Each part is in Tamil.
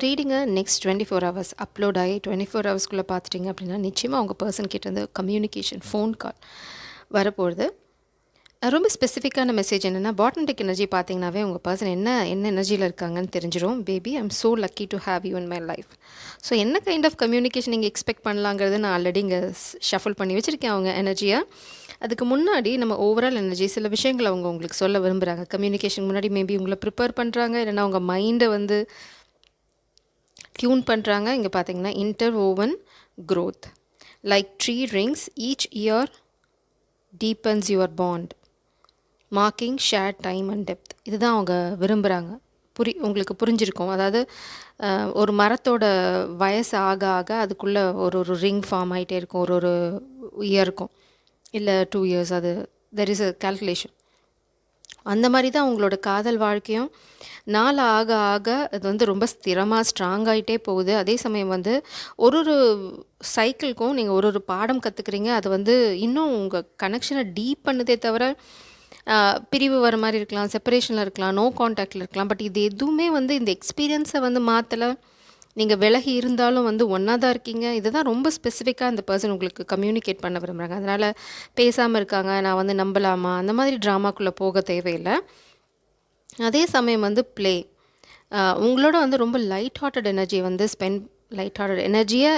ரீடிங்கை நெக்ஸ்ட் 24 ஹவர்ஸ் அப்லோட் ஆகி 24 ஹவர்ஸ்க்குள்ளே பார்த்துட்டிங்க அப்படின்னா நிச்சயமாக உங்கள் பர்சன் கிட்டேருந்து கம்யூனிகேஷன் ஃபோன் கால் வரப்போகுது. ரொம்ப ஸ்பெசிஃபிக்கான மெசேஜ் என்னென்னா, பாட்டன்டிக் எனர்ஜி பார்த்தீங்கன்னாவே உங்கள் பர்சன் என்ன எனர்ஜியில் இருக்காங்கன்னு தெரிஞ்சிடும். Baby I'm so lucky to have you in my life. So என்ன கைண்ட் ஆஃப் கம்யூனிகேஷன் நீங்கள் எக்ஸ்பெக்ட் பண்ணலாங்கிறது நான் ஆல்ரெடி இங்கே ஷஃபிள் பண்ணி வச்சுருக்கேன் அவங்க எனர்ஜியை. அதுக்கு முன்னாடி நம்ம ஓவரால் எனர்ஜி சில விஷயங்கள் அவங்க உங்களுக்கு சொல்ல விரும்புகிறாங்க. கம்யூனிகேஷன் முன்னாடி மேபி உங்களை ப்ரிப்பேர் பண்ணுறாங்க, இல்லைன்னா உங்கள் மைண்டை வந்து டியூன் பண்ணுறாங்க. இங்கே பார்த்தீங்கன்னா interwoven growth like tree rings each year deepens your bond marking share time and depth. இதுதான் அவங்க விரும்புகிறாங்க. உங்களுக்கு புரிஞ்சிருக்கும். அதாவது ஒரு மரத்தோட வயசு ஆக ஆக அதுக்குள்ளே ஒரு ரிங் ஃபார்ம் ஆகிட்டே இருக்கும். ஒரு இயருக்கும் இல்லை 2 இயர்ஸ், அது தெர் இஸ் அ கால்குலேஷன். அந்த மாதிரி தான் உங்களோட காதல் வாழ்க்கையும் நாள் ஆக ஆக அது வந்து ரொம்ப ஸ்திரமாக ஸ்ட்ராங் ஆகிட்டே போகுது. அதே சமயம் வந்து ஒரு சைக்கிள்க்கும் நீங்கள் ஒரு பாடம் கற்றுக்குறீங்க. அது வந்து இன்னும் உங்கள் கனெக்ஷனை டீப் பண்ணுதே தவிர பிரிவு வர மாதிரி இருக்கலாம், செப்பரேஷனில் இருக்கலாம், நோ கான்டாக்டில் இருக்கலாம். பட் இது எதுவுமே வந்து இந்த எக்ஸ்பீரியன்ஸை வந்து மாற்றலை. நீங்கள் விலகி இருந்தாலும் வந்து ஒன்றா தான் இருக்கீங்க. இதுதான் ரொம்ப ஸ்பெசிஃபிக்காக அந்த பர்சன் உங்களுக்கு கம்யூனிகேட் பண்ண விரும்புகிறாங்க. அதனால் பேசாமல் இருக்காங்க, நான் வந்து நம்பலாமா, அந்த மாதிரி ட்ராமாக்குள்ளே போக தேவையில்லை. அதே சமயம் வந்து ப்ளே, உங்களோட வந்து ரொம்ப லைட் ஹார்ட்டட் எனர்ஜியை வந்து லைட் ஹார்ட்டட் எனர்ஜியை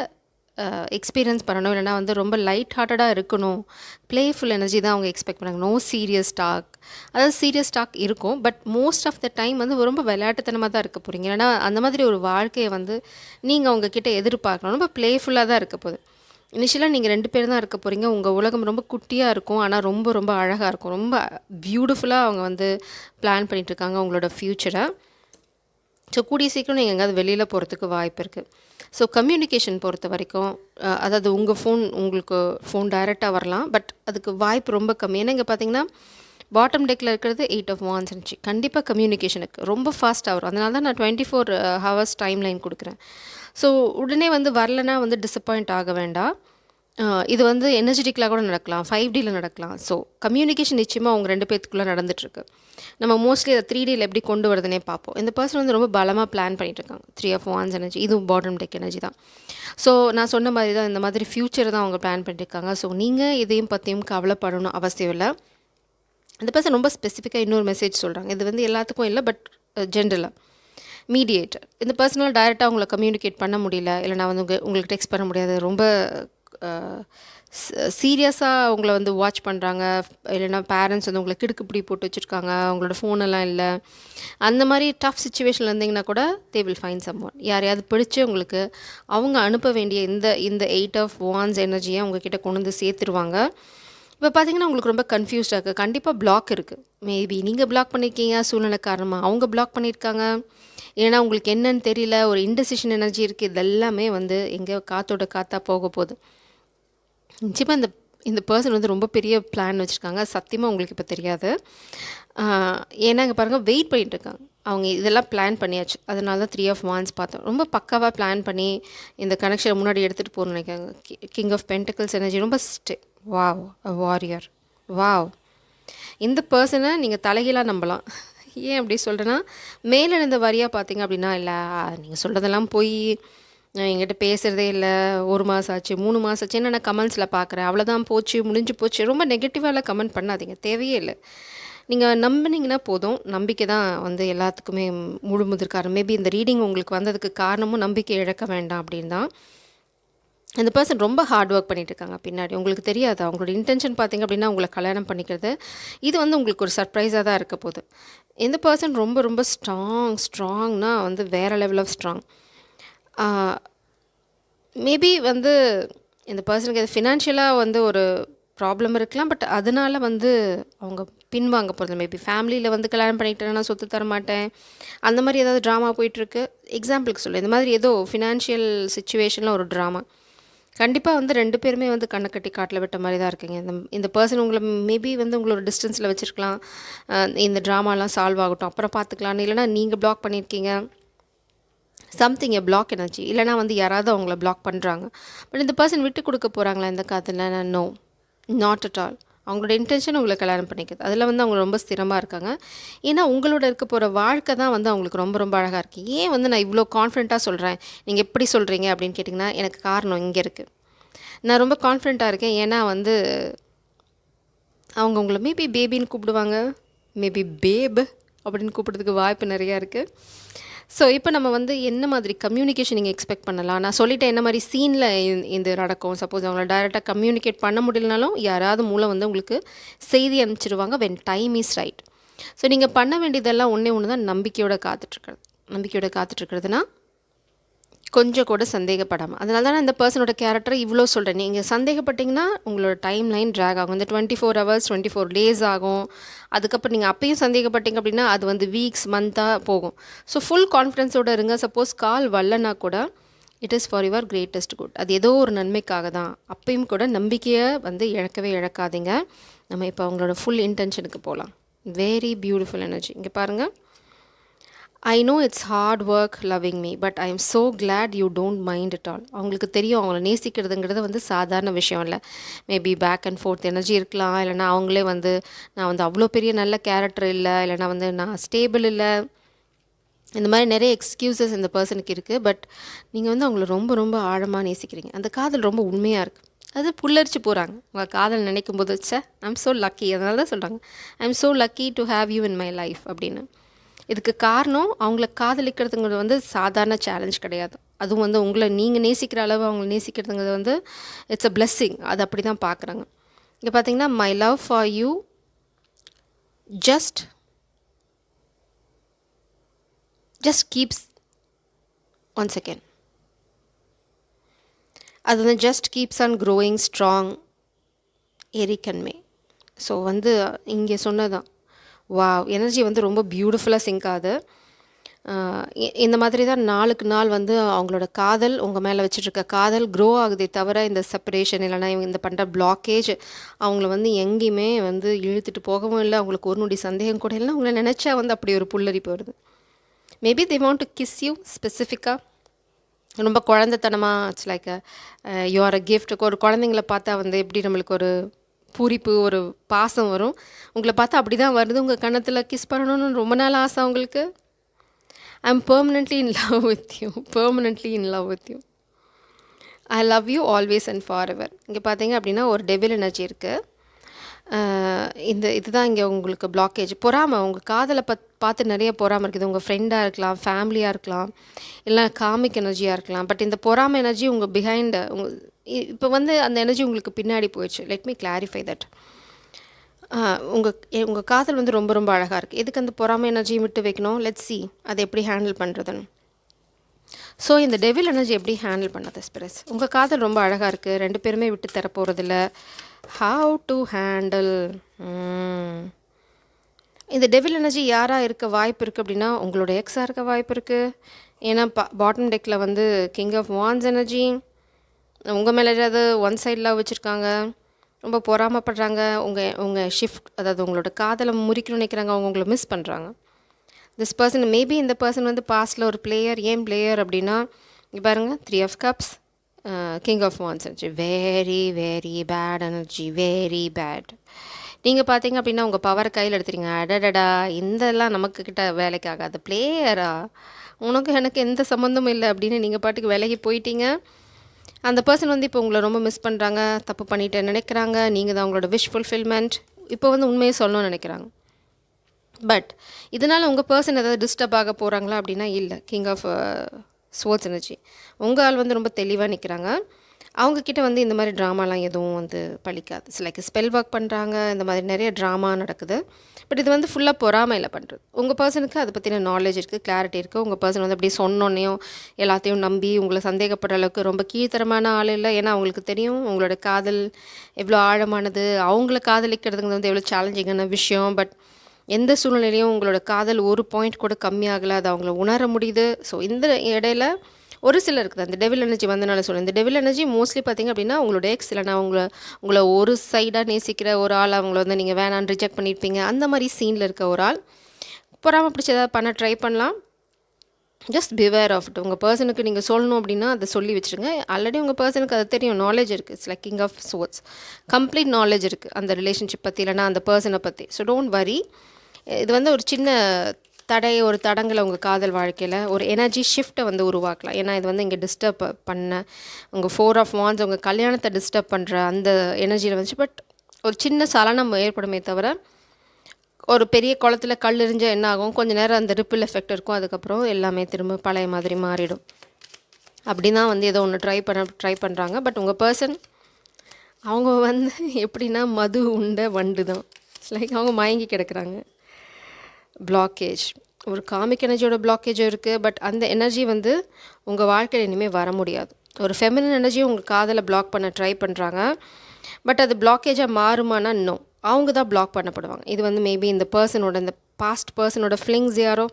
எக்ஸ்பீரியன்ஸ் பண்ணணும். இல்லைனா வந்து ரொம்ப லைட் ஹார்ட்டடாக இருக்கணும். ப்ளேஃபுல் எனர்ஜி தான் அவங்க எக்ஸ்பெக்ட் பண்ணாங்க. No serious talk. அதாவது சீரியஸ் டாக் இருக்கும், but most of the time வந்து ரொம்ப விளையாட்டுத்தனமாக தான் இருக்க போகிறீங்க. ஏன்னா அந்த மாதிரி ஒரு வாழ்க்கையை வந்து நீங்கள் அவங்கக்கிட்ட எதிர்பார்க்கணும். ரொம்ப ப்ளேஃபுல்லாக தான் இருக்க போகுது. இனிஷியலாக நீங்கள் 2 பேர் தான் இருக்க போகிறீங்க. உங்கள் உலகம் ரொம்ப குட்டியாக இருக்கும், ஆனால் ரொம்ப ரொம்ப அழகாக இருக்கும். ரொம்ப பியூட்டிஃபுல்லாக அவங்க வந்து பிளான் பண்ணிகிட்ருக்காங்க உங்களோட ஃப்யூச்சரை. ஸோ கூடிய சீக்கிரம் நீங்கள் எங்கேயாவது வெளியில் போகிறதுக்கு வாய்ப்பு இருக்குது. ஸோ கம்யூனிகேஷன் பொறுத்த வரைக்கும் அதாவது உங்களுக்கு ஃபோன் டைரெக்டாக வரலாம், பட் அதுக்கு வாய்ப்பு ரொம்ப கம்மி. ஏன்னா இங்கே பார்த்தீங்கன்னா பாட்டம் டெக்கில் இருக்கிறது 8 ஆஃப் வான்ஸ் இருந்துச்சு. கண்டிப்பாக கம்யூனிகேஷனுக்கு ரொம்ப ஃபாஸ்ட்டாக வரும். அதனால தான் நான் 24 ஹவர்ஸ் டைம் லைன் கொடுக்குறேன். ஸோ உடனே வந்து வரலனா வந்து டிசப்பாயிண்ட் ஆக வேண்டாம். இது வந்து எனர்ஜெட்டிக்கலாக கூட நடக்கலாம், 5Dயில் நடக்கலாம். ஸோ கம்யூனிகேஷன் நிச்சயமாக அவங்க 2 பேத்துக்குள்ளே நடந்துகிட்ருக்கு. நம்ம மோஸ்ட்லி அதை 3Dயில் எப்படி கொண்டு வரதுனே பார்ப்போம். இந்த பர்சன் வந்து ரொம்ப பலமாக பிளான் பண்ணிகிட்ருக்காங்க. 3 ஆஃப் வான்ஸ் எனர்ஜி, இதுவும் பாட்டம் டெக் எனர்ஜி தான். ஸோ நான் சொன்ன மாதிரி தான் இந்த மாதிரி ஃப்யூச்சர் தான் அவங்க பிளான் பண்ணியிருக்காங்க. ஸோ நீங்கள் இதையும் பற்றியும் கவலைப்படணும் அவசியம் இல்லை. இந்த பர்சன் ரொம்ப ஸ்பெசிஃபிக்காக இன்னொரு மெசேஜ் சொல்கிறாங்க. இது வந்து எல்லாத்துக்கும் இல்லை, பட் ஜென்ரலாக மீடியேட்டர். இந்த பர்சனால் டைரெக்டாக உங்களை கம்யூனிகேட் பண்ண முடியல, இல்லை நான் வந்து உங்களுக்கு டெக்ஸ்ட் பண்ண முடியாது, ரொம்ப சீரியஸாக உங்களை வந்து வாட்ச் பண்ணுறாங்க, இல்லைன்னா பேரண்ட்ஸ் வந்து உங்களை கிடுக்குப்பிடி போட்டு வச்சுருக்காங்க, அவங்களோட ஃபோனெல்லாம் இல்லை, அந்த மாதிரி டஃப் சுச்சுவேஷனில் இருந்தீங்கன்னா கூட they will find someone. யாரையாவது பிடிச்சி உங்களுக்கு அவங்க அனுப்ப வேண்டிய இந்த 8 ஆஃப் வான்ஸ் எனர்ஜியை உங்ககிட்ட கொண்டு வந்து சேர்த்துருவாங்க. இப்போ பார்த்தீங்கன்னா உங்களுக்கு ரொம்ப கன்ஃபியூஸ்டாக இருக்குது. கண்டிப்பாக பிளாக் இருக்குது. மேபி நீங்கள் பிளாக் பண்ணியிருக்கீங்க சூழ்நிலை காரணமாக, அவங்க பிளாக் பண்ணியிருக்காங்க, ஏன்னா உங்களுக்கு என்னன்னு தெரியல, ஒரு இன்டெசிஷன் எனர்ஜி இருக்குது. இதெல்லாமே வந்து எங்கே காற்றோட காற்றா போக போகுது. நிச்சயமாக இந்த பர்சன் வந்து ரொம்ப பெரிய பிளான் வச்சுருக்காங்க. சத்தியமாக உங்களுக்கு இப்போ தெரியாது. ஏன்னா இங்கே பாருங்கள், வெயிட் பண்ணிகிட்டு இருக்காங்க. அவங்க இதெல்லாம் பிளான் பண்ணியாச்சு. அதனால தான் 3 ஆஃப் வான்ஸ் பார்த்தோம். ரொம்ப பக்காவாக பிளான் பண்ணி இந்த கனெக்ஷனை முன்னாடி எடுத்துகிட்டு போகணும்னு நினைக்காங்க. கிங் ஆஃப் பென்டிகல்ஸ் எனர்ஜி ரொம்ப வாவ், அ வாரியர். வாவ், இந்த பர்சனை நீங்கள் தலைகீழாக நம்பலாம். ஏன் அப்படி சொல்கிறேன்னா, மேலே இந்த வரியாக பார்த்தீங்க அப்படின்னா, இல்லை நீங்கள் சொல்கிறதெல்லாம் போய் என்கிட்ட பேசுகிறதே இல்லை, 1 மாதம் ஆச்சு, 3 மாதம் ஆச்சு, என்ன நான் கமெண்ட்ஸில் பார்க்குறேன், அவ்வளோதான் போச்சு, முடிஞ்சு போச்சு, ரொம்ப நெகட்டிவாலாம் கமெண்ட் பண்ணாதீங்க, தேவையே இல்லை. நீங்கள் நம்பினீங்கன்னா போதும். நம்பிக்கை தான் வந்து எல்லாத்துக்குமே முழு முதற்காரணம். மேபி இந்த ரீடிங் உங்களுக்கு வந்ததுக்கு காரணமும் நம்பிக்கை இழக்க வேண்டாம் அப்படின்னு தான். அந்த பர்சன் ரொம்ப ஹார்ட் ஒர்க் பண்ணிகிட்ருக்காங்க பின்னாடி. உங்களுக்கு தெரியாது அவங்களோட இன்டென்ஷன் பார்த்திங்க அப்படின்னா உங்களை கல்யாணம் பண்ணிக்கிறது. இது வந்து உங்களுக்கு ஒரு சர்ப்ரைஸாக தான் இருக்க போகுது. இந்த பர்சன் ரொம்ப ரொம்ப ஸ்ட்ராங்னா வந்து வேறு லெவல் ஆஃப் ஸ்ட்ராங். மேபி வந்து இந்த பர்சனுக்கு அது ஃபினான்ஷியலாக வந்து ஒரு ப்ராப்ளம் இருக்கலாம், பட் அதனால் வந்து அவங்க பின்வாங்க போகிறது. மேபி ஃபேமிலியில் வந்து கல்யாணம் பண்ணிக்கிட்டேன்னா நான் சொத்து தரமாட்டேன், அந்த மாதிரி ஏதாவது ட்ராமா போயிட்டுருக்கு. எக்ஸாம்பிளுக்கு சொல்ல, இந்த மாதிரி ஏதோ ஃபினான்ஷியல் சுச்சுவேஷனில் ஒரு ட்ராமா. கண்டிப்பாக வந்து 2 பேருமே வந்து கண்ணை கட்டி காட்டில் விட்ட மாதிரி தான் இருக்கீங்க. இந்த பர்சன் உங்களை மேபி வந்து உங்களோட டிஸ்டன்ஸில் வச்சுருக்கலாம். இந்த ட்ராமாலாம் சால்வ் ஆகட்டும், அப்புறம் பார்த்துக்கலான்னு. இல்லைனா நீங்கள் பிளாக் பண்ணியிருக்கீங்க, சம்திங் பிளாக் எனர்ஜி, இல்லைனா வந்து யாராவது அவங்கள பிளாக் பண்ணுறாங்க. பட் இந்த பர்சன் விட்டு கொடுக்க போகிறாங்களா இந்த காலத்தில்? No, not at all. அவங்களோட இன்டென்ஷன் உங்களை கல்யாணம் பண்ணிக்கிறது. அதில் வந்து அவங்க ரொம்ப ஸ்திரமாக இருக்காங்க. ஏன்னா உங்களோட இருக்க போகிற வாழ்க்கை தான் வந்து அவங்களுக்கு ரொம்ப ரொம்ப அழகாக இருக்குது. ஏன் வந்து நான் இவ்வளோ கான்ஃபிடென்ட்டாக சொல்கிறேன், நீங்கள் எப்படி சொல்கிறீங்க அப்படின்னு கேட்டிங்கன்னா, எனக்கு காரணம் இங்கே இருக்குது. நான் ரொம்ப கான்ஃபிடென்ட்டாக இருக்கேன். ஏன்னா வந்து அவங்க உங்களை மேபி பேபின்னு கூப்பிடுவாங்க, மேபி பேப் அப்படின்னு கூப்பிட்றதுக்கு வாய்ப்பு நிறையா இருக்குது. ஸோ இப்போ நம்ம வந்து என்ன மாதிரி கம்யூனிகேஷன் நீங்கள் எக்ஸ்பெக்ட் பண்ணலாம்? நான் சொல்லிட்டேன் என்ன மாதிரி சீனில் இது நடக்கும். சப்போஸ் அவங்கள டைரெக்டாக கம்யூனிகேட் பண்ண முடியலனாலும் யாராவது மூலம் வந்து உங்களுக்கு செய்தி அனுப்பிச்சிடுவாங்க when time is right. So நீங்கள் பண்ண வேண்டியதெல்லாம் ஒன்று தான், நம்பிக்கையோட காத்துட்ருக்கிறதுனா கொஞ்சம் கூட சந்தேகப்படாமல். அதனால தான் நான் இந்த பர்சனோட கேரக்டரை இவ்வளோ சொல்கிறேன். நீங்கள் சந்தேகப்பட்டிங்கன்னா உங்களோட டைம் லைன் ட்ராக் ஆகும். இந்த 24 ஹவர்ஸ் 24 டேஸ் ஆகும். அதுக்கப்புறம் நீங்கள் அப்பயும் சந்தேகப்பட்டீங்க அப்படின்னா அது வந்து வீக்ஸ் மந்த்தாக போகும். ஸோ ஃபுல் கான்ஃபிடென்ஸோடு இருங்க. சப்போஸ் கால் வரலனா கூட it is for your greatest good. அது ஏதோ ஒரு நன்மைக்காக தான். அப்பயும் கூட நம்பிக்கையை வந்து இழக்காதீங்க. நம்ம இப்போ அவங்களோட ஃபுல் இன்டென்ஷனுக்கு போகலாம். Very beautiful energy. இங்கே பாருங்கள். I know it's hard work loving me, but I am so glad you don't mind at all. அவங்களுக்கு தெரியும் அவங்கள நேசிக்கிறதுங்கிறது வந்து சாதாரண விஷயம் இல்லை. Maybe back and forth energy இருக்கலாம். இல்லைனா அவங்களே வந்து நான் வந்து அவ்வளோ பெரிய நல்ல கேரக்டர் இல்லை, இல்லைனா வந்து நான் ஸ்டேபிள் இல்லை, இந்த மாதிரி நிறைய எக்ஸ்கியூசஸ் இந்த பர்சனுக்கு இருக்குது. பட் நீங்கள் வந்து அவங்கள ரொம்ப ரொம்ப ஆழமாக நேசிக்கிறீங்க. அந்த காதல் ரொம்ப உண்மையாக இருக்குது. அது புல்லரிச்சு போகிறாங்க. உங்கள் காதல் நினைக்கும் போது ஐம் ஸோ லக்கி. அதனால தான் சொல்கிறாங்க I'm so lucky to have you in my life அப்படின்னு. இதுக்கு காரணம் அவங்கள காதலிக்கிறதுங்கிறது வந்து சாதாரண சேலஞ்ச் கிடையாது. அதுவும் வந்து உங்களை நீங்கள் நேசிக்கிற அளவு அவங்கள நேசிக்கிறதுங்கிறது வந்து இட்ஸ் அ பிளெஸ்ஸிங். அது அப்படி தான் பார்க்குறாங்க. இங்கே பார்த்தீங்கன்னா my love for you just keeps one second. அது வந்து just keeps on growing strong எரிக் அண்ட் மே. ஸோ வந்து இங்கே சொன்னதான் எனர்ஜி வந்து ரொம்ப பியூட்டிஃபுல்லாக சிங்க் ஆகுது. இந்த மாதிரி தான் நாளுக்கு நாள் வந்து அவங்களோட காதல், உங்கள் மேலே வச்சுட்ருக்க காதல் க்ரோ ஆகுதே தவிர இந்த செப்பரேஷன் இல்லைனா இவங்க இந்த பண்ணுற பிளாக்கேஜ் அவங்கள வந்து எங்கேயுமே வந்து இழுத்துட்டு போகவும் இல்லை. அவங்களுக்கு ஒரு நொடி சந்தேகம் கூட இல்லைன்னா அவங்கள நினச்சா வந்து அப்படி ஒரு புல்லரிப்பு வருது. Maybe they want to kiss you ஸ்பெசிஃபிக்காக. ரொம்ப குழந்தைத்தனமாக it's like you are a gift. ஒரு குழந்தைங்கள பார்த்தா வந்து எப்படி நம்மளுக்கு ஒரு பூரிப்பு, ஒரு பாசம் வரும். உங்களை பார்த்தா அப்படி தான் வருது. உங்கள் கன்னத்தில் கிஸ் பண்ணணும்னு ரொம்ப நாள் ஆசை உங்களுக்கு. I am permanently in love with you. I love you always and for ever. இங்கே பார்த்தீங்க அப்படின்னா ஒரு டெவில் எனர்ஜி இருக்குது. இதுதான் இங்கே உங்களுக்கு பிளாக்கேஜ். பொறாமை, உங்கள் காதலை பார்த்து நிறைய பொறாமை இருக்குது. உங்கள் ஃப்ரெண்டாக இருக்கலாம், ஃபேமிலியாக இருக்கலாம், இல்லை காமிக் எனர்ஜியாக இருக்கலாம். பட் இந்த பொறாமை எனர்ஜி உங்கள் பிஹைண்ட் இப்போ வந்து அந்த எனர்ஜி உங்களுக்கு பின்னாடி போயிடுச்சு. Let me clarify that. உங்கள் காதல் வந்து ரொம்ப ரொம்ப அழகாக இருக்குது. எதுக்கு அந்த பொறாமை எனர்ஜியை விட்டு வைக்கணும்? லெட்ஸ் சி அதை எப்படி ஹேண்டில் பண்ணுறதுன்னு. ஸோ இந்த டெவில் எனர்ஜி எப்படி ஹேண்டில் பண்ணது ஸ்பிரிட்ஸ்? உங்கள் காதல் ரொம்ப அழகாக இருக்குது, ரெண்டு பேருமே விட்டு தர போகிறதில்ல. ஹவு டு ஹேண்டில் இந்த டெவில் எனர்ஜி யாராக இருக்க வாய்ப்பு இருக்குது அப்படின்னா உங்களோட எக்ஸாக இருக்க வாய்ப்பு இருக்குது. ஏன்னா பாட்டம் டெக்கில் வந்து கிங் ஆஃப் வான்ஸ் எனர்ஜி. உங்கள் மேலே ஏதாவது ஒன் சைடில் வச்சுருக்காங்க, ரொம்ப பொறாமப்படுறாங்க. உங்கள் ஷிஃப்ட், அதாவது உங்களோட காதலை முறிக்கணும்னு நினைக்கிறாங்க, அவங்க உங்களை மிஸ் பண்ணுறாங்க. திஸ் பர்சன் மேபி இந்த பர்சன் வந்து பாஸ்டில் ஒரு பிளேயர். ஏன் பிளேயர் அப்படின்னா பாருங்கள், 3 of Cups, king of wands energy. Very very bad energy, very bad. நீங்கள் பார்த்தீங்க அப்படின்னா உங்கள் பவரை கையில் எடுத்துறீங்க. அடடடா, இதெல்லாம் நமக்குக்கிட்ட வேலைக்கு ஆகாது. பிளேயரா, உனக்கு எனக்கு எந்த சம்மந்தமும் இல்லை அப்படின்னு நீங்கள் பாட்டுக்கு விலகி போயிட்டீங்க. அந்த பர்சன் வந்து இப்போ உங்களை ரொம்ப மிஸ் பண்ணுறாங்க, தப்பு பண்ணிட்டு நினைக்கிறாங்க. நீங்கள் தான் உங்களோட விஷ் ஃபுல்ஃபில்மெண்ட். இப்போ வந்து உண்மையை சொல்லணும்னு நினைக்கிறாங்க. பட் இதனால் உங்கள் பர்சன் ஏதாவது டிஸ்டர்ப் ஆக போகிறாங்களா அப்படின்னா இல்லை. King of swords energy. உங்கள் ஆள் வந்து ரொம்ப தெளிவாக நிற்கிறாங்க. அவங்கக்கிட்ட வந்து இந்த மாதிரி ட்ராமாலாம் எதுவும் வந்து பழிக்காது. லைக் ஸ்பெல் ஒர்க் பண்ணுறாங்க, இந்த மாதிரி நிறைய ட்ராமா நடக்குது. பட் இது வந்து ஃபுல்லாக பொறாமையில் பண்ணுறது. உங்கள் பர்சனுக்கு அதை பற்றின நாலேஜ் இருக்குது, கிளாரிட்டி இருக்குது. உங்கள் பர்சன் வந்து அப்படி சொன்னோன்னையும் எல்லாத்தையும் நம்பி உங்களை சந்தேகப்படுற அளவுக்கு ரொம்ப கீழ்த்தரமான ஆள் இல்லை. ஏன்னா அவங்களுக்கு தெரியும் உங்களோட காதல் எவ்வளோ ஆழமானது, அவங்கள காதலிக்கிறதுங்க வந்து எவ்வளோ சேலஞ்சிங்கான விஷயம். பட் எந்த சூழ்நிலையிலையும் உங்களோட காதல் ஒரு பாயிண்ட் கூட கம்மியாகலை, அது அவங்கள உணர முடியுது. ஸோ இந்த இடையில ஒரு சிலருக்கு தான் இந்த டெவில் எனர்ஜி வந்தனால சொல்லுங்கள். இந்த டெவில் எனர்ஜி மோஸ்ட்லி பார்த்திங்க அப்படின்னா உங்களோட எக்ஸ் இல்லைனா உங்களை ஒரு சைடாக நேசிக்கிற ஒரு ஆள், அவங்கள வந்து நீங்கள் வேணான்னு ரிஜெக்ட் பண்ணியிருப்பீங்க. அந்த மாதிரி சீனில் இருக்க ஒரு ஆள் பொறாமல் பிடிச்ச ஏதாவது பண்ண ட்ரை பண்ணலாம். Just beware of it. உங்கள் பர்சனுக்கு நீங்கள் சொல்லணும் அப்படின்னா அதை சொல்லி வச்சுருங்க. ஆல்ரெடி உங்கள் பர்சனுக்கு அது தெரியும், நாலேஜ் இருக்குது. It's like king of sorts. Complete knowledge இருக்குது அந்த ரிலேஷன்ஷிப் பற்றி, இல்லைனா அந்த பர்சனை பற்றி. So don't worry. இது வந்து ஒரு சின்ன ஒரு தடங்களை உங்கள் காதல் வாழ்க்கையில் ஒரு எனர்ஜி ஷிஃப்ட்டை வந்து உருவாக்கலாம். ஏன்னா இது வந்து இங்கே டிஸ்டர்ப் பண்ண உங்கள் 4 ஆஃப் வாண்ட்ஸ் உங்கள் கல்யாணத்தை டிஸ்டர்ப் பண்ணுற அந்த எனர்ஜியில் வந்துச்சு. பட் ஒரு சின்ன சலனம் ஏற்படுமே தவிர, ஒரு பெரிய குளத்துல கல் எறிஞ்சா என்ன ஆகும், கொஞ்சம் நேரம் அந்த ரிப்பிள் எஃபெக்ட் இருக்கும், அதுக்கப்புறம் எல்லாமே திரும்ப பழைய மாதிரி மாறிடும். அப்படி தான் வந்து ஏதோ ஒன்று ட்ரை பண்ணுறாங்க. பட் உங்கள் பர்சன் அவங்க வந்து எப்படின்னா மது உண்ட வண்டு தான். லைக் அவங்க மயங்கி கிடக்குறாங்க. பிளாக்கேஜ், ஒரு காமிக் எனர்ஜியோட பிளாக்கேஜும் இருக்குது. பட் அந்த எனர்ஜி வந்து உங்கள் வாழ்க்கையில் இனிமேல் வர முடியாது. ஒரு ஃபெமினின் எனர்ஜியும் உங்கள் காதலை பிளாக் பண்ண ட்ரை பண்ணுறாங்க. பட் அது பிளாக்கேஜாக மாறுமானா நோ, அவங்க தான் பிளாக் பண்ணப்படுவாங்க. இது வந்து மேபி இந்த பர்சனோட, இந்த பாஸ்ட் பர்சனோட ஃபிலிங்ஸ் யாரோ.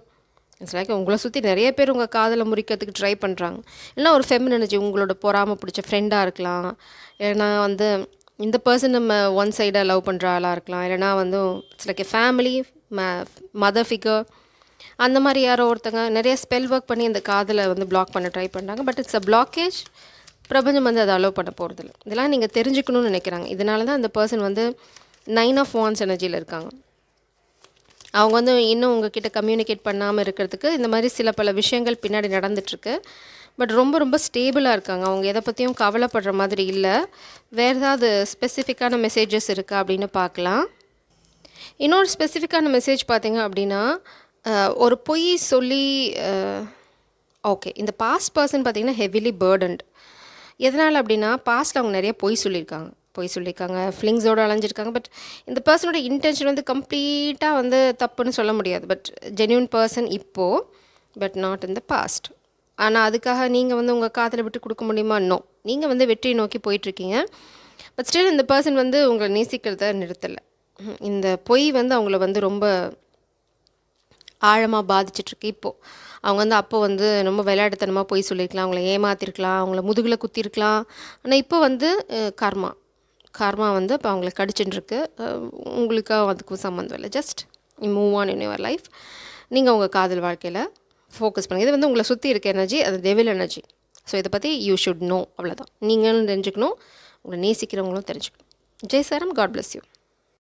இட்ஸ் லைக் உங்களை சுற்றி நிறைய பேர் உங்கள் காதலை முறிக்கிறதுக்கு ட்ரை பண்ணுறாங்க. இல்லைனா ஒரு ஃபெமினின் எனர்ஜி உங்களோட பொறாமல் பிடிச்ச ஃப்ரெண்டாக இருக்கலாம், இல்லைனா வந்து இந்த பர்சன் நம்ம ஒன் சைடாக லவ் பண்ணுற ஆளாக இருக்கலாம், இல்லைனா வந்து it's like a family mother figure, அந்த மாதிரி யாரோ ஒருத்தங்க நிறைய ஸ்பெல் ஒர்க் பண்ணி இந்த காதலை வந்து பிளாக் பண்ண ட்ரை பண்ணுறாங்க. But it's a blockage. பிரபஞ்சம் வந்து அதை அலோவ் பண்ண போகிறதில்ல. இதெல்லாம் நீங்கள் தெரிஞ்சுக்கணும்னு நினைக்கிறாங்க. இதனால தான் அந்த பர்சன் வந்து 9 ஆஃப் வாண்ட்ஸ் எனர்ஜியில் இருக்காங்க. அவங்க வந்து இன்னும் உங்ககிட்ட கம்யூனிகேட் பண்ணாமல் இருக்கிறதுக்கு இந்த மாதிரி சில பல விஷயங்கள் பின்னாடி நடந்துகிட்ருக்கு. பட் ரொம்ப ரொம்ப ஸ்டேபிளாக இருக்காங்க. அவங்க எதை பற்றியும் கவலைப்படுற மாதிரி இல்லை. வேறு ஏதாவது ஸ்பெசிஃபிக்கான மெசேஜஸ் இருக்கா அப்படின்னு பார்க்கலாம். இன்னொரு ஸ்பெசிஃபிக்கான மெசேஜ் பார்த்தீங்க அப்படின்னா, ஒரு பொய் சொல்லி ஓகே, இந்த பாஸ்ட் பர்சன் பார்த்திங்கன்னா ஹெவிலி பேர்டன்ட். எதனால் அப்படின்னா, பாஸ்ட்டில் அவங்க நிறைய பொய் சொல்லியிருக்காங்க, ஃபிலிங்ஸோடு அலைஞ்சிருக்காங்க. பட் இந்த பர்சனோட இன்டென்ஷன் வந்து கம்ப்ளீட்டாக வந்து தப்புன்னு சொல்ல முடியாது. பட் ஜென்யூன் பர்சன் இப்போது, but not in the past. ஆனால் அதுக்காக நீங்கள் வந்து உங்கள் காதலை விட்டு கொடுக்க முடியுமா? நோ. நீங்கள் வந்து வெற்றியை நோக்கி போயிட்டுருக்கீங்க. பட் ஸ்டில் இந்த பர்சன் வந்து உங்களை நேசிக்கிறத நிறுத்தலை. இந்த பொய் வந்து அவங்கள வந்து ரொம்ப ஆழமாக பாதிச்சிட்ருக்கு. இப்போது அவங்க வந்து அப்போ வந்து ரொம்ப விளையாட்டுத்தனமாக பொய் சொல்லியிருக்கலாம், அவங்கள ஏமாற்றிருக்கலாம், அவங்கள முதுகில் குத்திருக்கலாம். ஆனால் இப்போ வந்து கார்மா வந்து இப்போ அவங்கள கடிச்சுட்டுருக்கு. உங்களுக்கும் அதுக்கும் சம்மந்தம் இல்லை. Just move on in your life. நீங்கள் உங்கள் காதல் வாழ்க்கையில் ஃபோக்கஸ் பண்ணுங்கள். இது வந்து உங்களை சுற்றி இருக்க எனர்ஜி, அது டெவில் எனர்ஜி. ஸோ இதை பற்றி யூ ஷுட் நோ. அவ்வளோதான். நீங்களும் தெரிஞ்சுக்கணும், உங்களை நேசிக்கிறவங்களும் தெரிஞ்சுக்கணும். ஜெய் சாரம். God bless you.